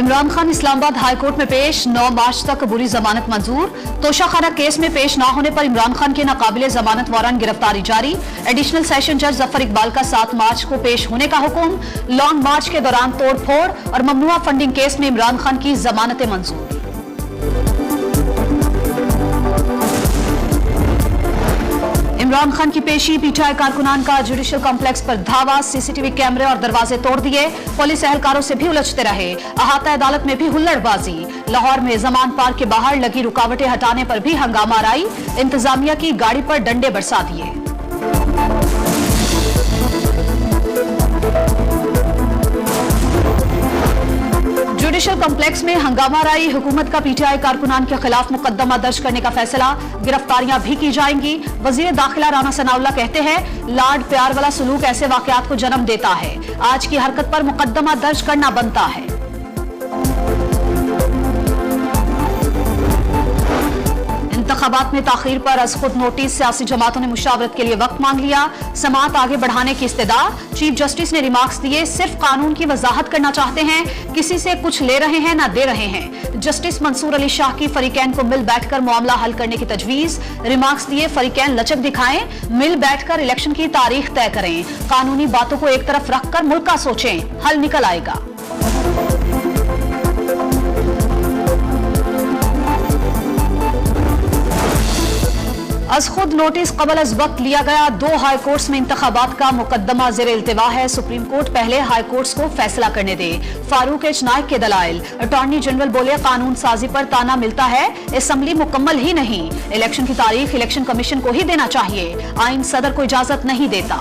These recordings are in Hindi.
इमरान खान इस्लामाबाद हाईकोर्ट में पेश, 9 मार्च तक बुरी जमानत मंजूर। तोशाखाना केस में पेश न होने पर इमरान खान के नाकाबिले जमानत वारंट गिरफ्तारी जारी। एडिशनल सेशन जज जफर इकबाल का 7 मार्च को पेश होने का हुक्म। लॉन्ग मार्च के दौरान तोड़फोड़ और ममनुआ फंडिंग केस में इमरान खान की जमानतें मंजूर। इमरान खान की पेशी, पीटीआई कारकुनान का जुडिशल कॉम्प्लेक्स पर धावा, सीसीटीवी कैमरे और दरवाजे तोड़ दिए। पुलिस एहलकारों से भी उलझते रहे। अहाता अदालत में भी हुल्लड़बाजी। लाहौर में जमान पार्क के बाहर लगी रुकावटें हटाने पर भी हंगामा आई। इंतजामिया की गाड़ी पर डंडे बरसा दिए। जुडिशल कॉम्प्लेक्स में हंगामा राई। हुकूमत का पीटीआई कारकुनान के खिलाफ मुकदमा दर्ज करने का फैसला। गिरफ्तारियां भी की जाएंगी। वजीर दाखिला राना सनाउल्लाह कहते हैं, लाड प्यार वाला सलूक ऐसे वाकयात को जन्म देता है। आज की हरकत पर मुकदमा दर्ज करना बनता है। इंतखाबात में ताखीर पर अज खुद नोटिस, सियासी जमातों ने मुशावरत के लिए वक्त मांग लिया। समाअत आगे बढ़ाने की इस्तदा। चीफ जस्टिस ने रिमार्क्स दिए, सिर्फ कानून की वजाहत करना चाहते हैं, किसी से कुछ ले रहे हैं ना दे रहे हैं। जस्टिस मंसूर अली शाह की फरीकैन को मिल बैठकर मामला हल करने की तजवीज। रिमार्क्स दिए, फरीकैन लचक दिखाएं, मिल बैठकर इलेक्शन की तारीख तय करें। कानूनी बातों को एक तरफ रखकर मुल्क का सोचें, हल निकल आएगा। अज खुद नोटिस कबल अज वक्त लिया गया। 2 हाई कोर्ट्स में इंतखाबात का मुकदमा ज़ेर इल्तिवा है। सुप्रीम कोर्ट पहले हाई कोर्ट्स को फैसला करने दे। फारूक एच नाइक के दलाइल। अटॉर्नी जनरल बोले, कानून साजी पर ताना मिलता है, असेंबली मुकम्मल ही नहीं। इलेक्शन की तारीख इलेक्शन कमीशन को ही देना चाहिए, आइन सदर को इजाजत नहीं देता।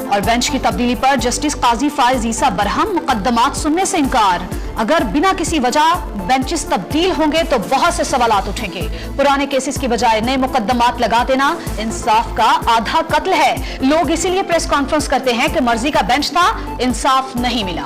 और बेंच की तब्दीली पर जस्टिस काजी फायज ईसा बरहम, मुकदमात सुनने से इनकार। अगर बिना किसी वजह बेंचेस तब्दील होंगे तो बहुत से सवालात उठेंगे। पुराने केसेस की बजाय नए मुकदमात लगा देना इंसाफ का आधा कत्ल है। लोग इसीलिए प्रेस कॉन्फ्रेंस करते हैं कि मर्जी का बेंच था, इंसाफ नहीं मिला।